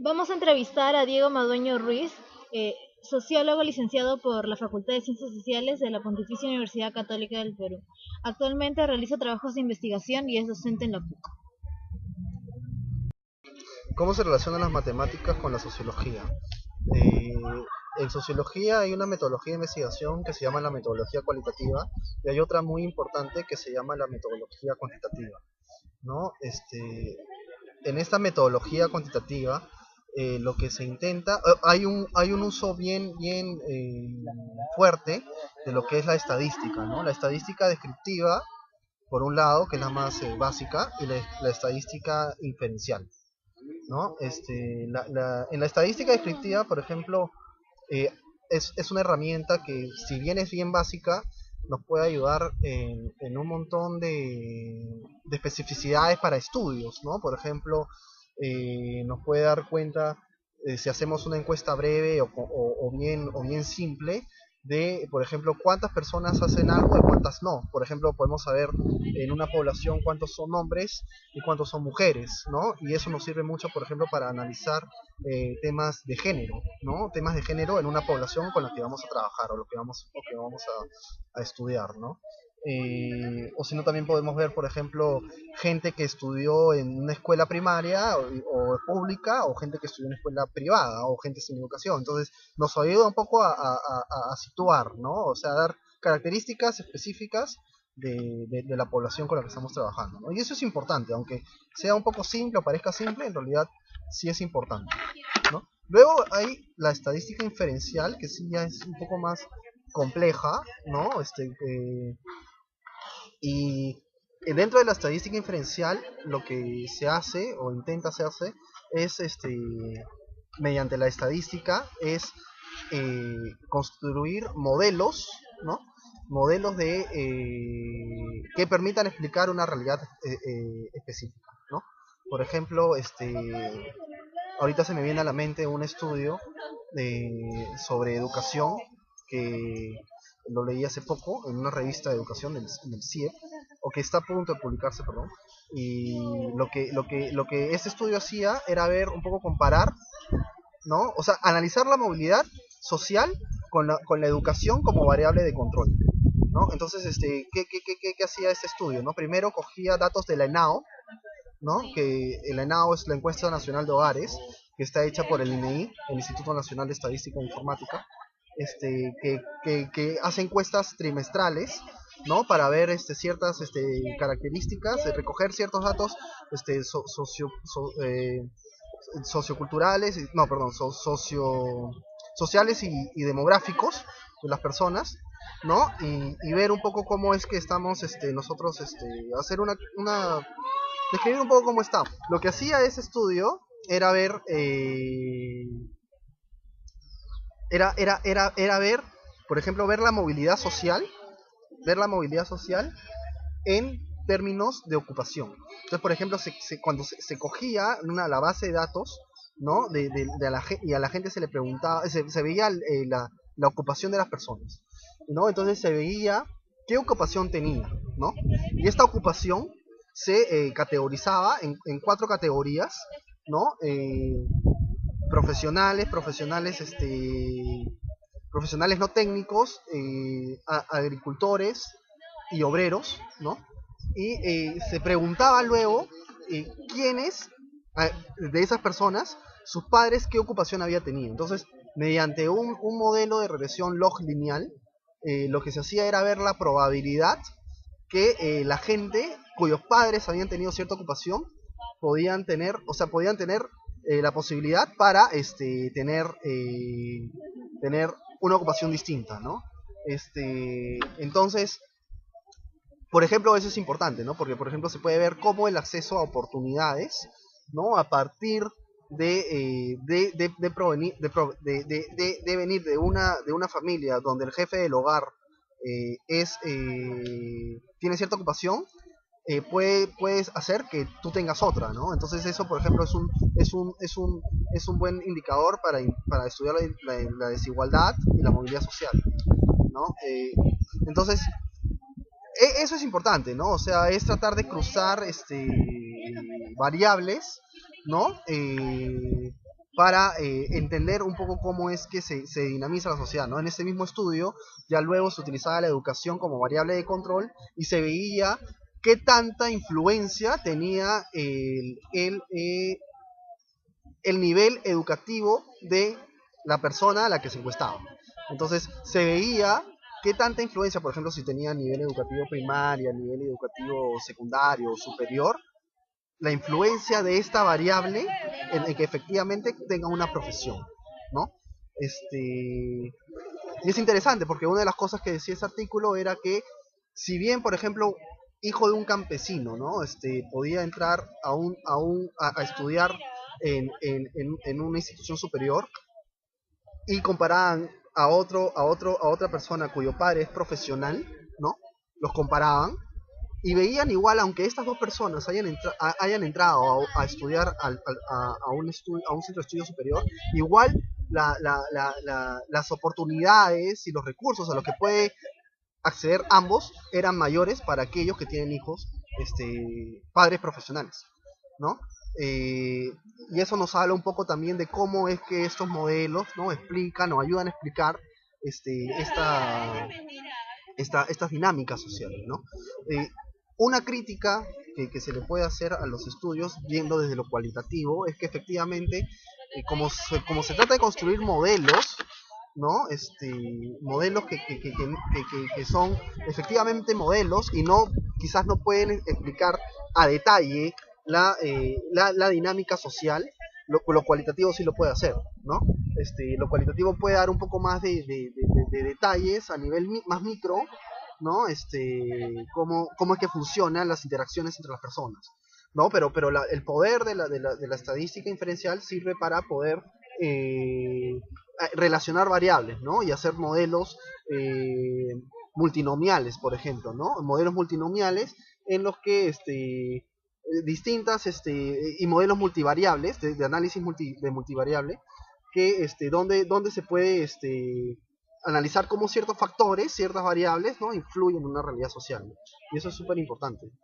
Vamos a entrevistar a Diego Madueño Ruiz, sociólogo licenciado por la Facultad de Ciencias Sociales de la Pontificia Universidad Católica del Perú. Actualmente realiza trabajos de investigación y es docente en la PUC. ¿Cómo se relacionan las matemáticas con la sociología? Eh, en sociología hay una metodología de investigación que se llama la metodología cualitativa y hay otra muy importante que se llama la metodología cuantitativa, ¿no? En esta metodología cuantitativa lo que se intenta, hay un uso bien fuerte de lo que es la estadística, ¿no? La estadística descriptiva, por un lado, que es la más básica, y la estadística inferencial, ¿no? En la estadística descriptiva, por ejemplo, eh, es una herramienta que, si bien es bien básica, nos puede ayudar en un montón de especificidades para estudios, ¿no? Por ejemplo, nos puede dar cuenta, si hacemos una encuesta breve o bien simple, de, por ejemplo, cuántas personas hacen algo y cuántas no. Por ejemplo, podemos saber en una población cuántos son hombres y cuántos son mujeres, ¿no? Y eso nos sirve mucho, por ejemplo, para analizar temas de género, ¿no? Temas de género en una población con la que vamos a trabajar o que vamos a estudiar, ¿no? O si no, también podemos ver, por ejemplo, gente que estudió en una escuela primaria o pública, o gente que estudió en una escuela privada, o gente sin educación. Entonces, nos ayuda un poco a situar, ¿no? O sea, a dar características específicas de la población con la que estamos trabajando, ¿no? Y eso es importante, aunque sea un poco simple o parezca simple, en realidad sí es importante, ¿no? Luego hay la estadística inferencial, que sí ya es un poco más compleja, ¿no? Y dentro de la estadística inferencial, lo que se hace o intenta hacerse es, mediante la estadística, es construir modelos, ¿no? Modelos que permitan explicar una realidad específica, ¿no? Por ejemplo, ahorita se me viene a la mente un estudio sobre educación que lo leí hace poco en una revista de educación del CIEP, o que está a punto de publicarse, perdón. Y lo que este estudio hacía era ver un poco, comparar, ¿no? O sea, analizar la movilidad social con la educación como variable de control, ¿no? Entonces, ¿qué hacía este estudio, ¿no? Primero cogía datos de la ENAO, ¿no? Que el ENAO es la encuesta nacional de hogares, que está hecha por el INEI, el Instituto Nacional de Estadística e Informática, que hace encuestas trimestrales, ¿no? Para ver ciertas características, recoger ciertos datos este, so- socio, so- socioculturales, no, perdón, sociales y demográficos de las personas, ¿no? Y ver un poco cómo es que estamos nosotros, hacer describir un poco cómo estamos. Lo que hacía ese estudio era ver, era ver, por ejemplo, ver la movilidad social en términos de ocupación. Entonces, por ejemplo, cuando se cogía la base de datos, ¿no? Y a la gente se le preguntaba, se veía la ocupación de las personas, ¿no? Entonces se veía qué ocupación tenía, ¿no? Y esta ocupación se categorizaba en cuatro categorías, ¿no? Profesionales no técnicos, agricultores y obreros, ¿no? Y se preguntaba luego quiénes de esas personas, sus padres, qué ocupación había tenido. Entonces, mediante un modelo de regresión log lineal, lo que se hacía era ver la probabilidad que la gente cuyos padres habían tenido cierta ocupación podían tener la posibilidad para tener una ocupación distinta, ¿no? Entonces, por ejemplo, eso es importante, ¿no? Porque, por ejemplo, se puede ver cómo el acceso a oportunidades, ¿no? A partir de venir de una familia donde el jefe del hogar tiene cierta ocupación, puedes hacer que tú tengas otra, ¿no? Entonces eso, por ejemplo, es un buen indicador para estudiar la desigualdad y la movilidad social, ¿no? Entonces, eso es importante, ¿no? O sea, es tratar de cruzar variables, ¿no? para entender un poco cómo es que se dinamiza la sociedad, ¿no? En ese mismo estudio ya luego se utilizaba la educación como variable de control y se veía qué tanta influencia tenía el nivel educativo de la persona a la que se encuestaba. Entonces se veía qué tanta influencia, por ejemplo, si tenía nivel educativo primario, nivel educativo secundario, superior, la influencia de esta variable en que efectivamente tenga una profesión, ¿no? Y es interesante porque una de las cosas que decía ese artículo era que si bien, por ejemplo, hijo de un campesino, ¿no? Podía entrar a estudiar en una institución superior y comparaban a otra persona cuyo padre es profesional, ¿no? Los comparaban y veían igual, aunque estas dos personas hayan entrado a estudiar a un centro de estudio superior, igual las oportunidades y los recursos a los que puede acceder ambos eran mayores para aquellos que tienen hijos, padres profesionales, ¿no? Y eso nos habla un poco también de cómo es que estos modelos, ¿no? Explican o ayudan a explicar este, esta, estas dinámicas sociales, ¿no? Una crítica se le puede hacer a los estudios, viendo desde lo cualitativo, es que efectivamente, como se trata de construir modelos, ¿no? Modelos que son efectivamente modelos y no quizás no pueden explicar a detalle la dinámica social, lo cualitativo sí lo puede hacer, ¿no? Lo cualitativo puede dar un poco más de detalles a nivel más micro, ¿no? Cómo es que funcionan las interacciones entre las personas, ¿no? Pero el poder de la estadística inferencial sirve para poder relacionar variables, ¿no? Y hacer modelos multinomiales, por ejemplo, ¿no? Modelos multinomiales en los que distintas y modelos multivariables de análisis de multivariable que donde se puede analizar cómo ciertos factores, ciertas variables, ¿no? influyen en una realidad social, ¿no? Y eso es súper importante.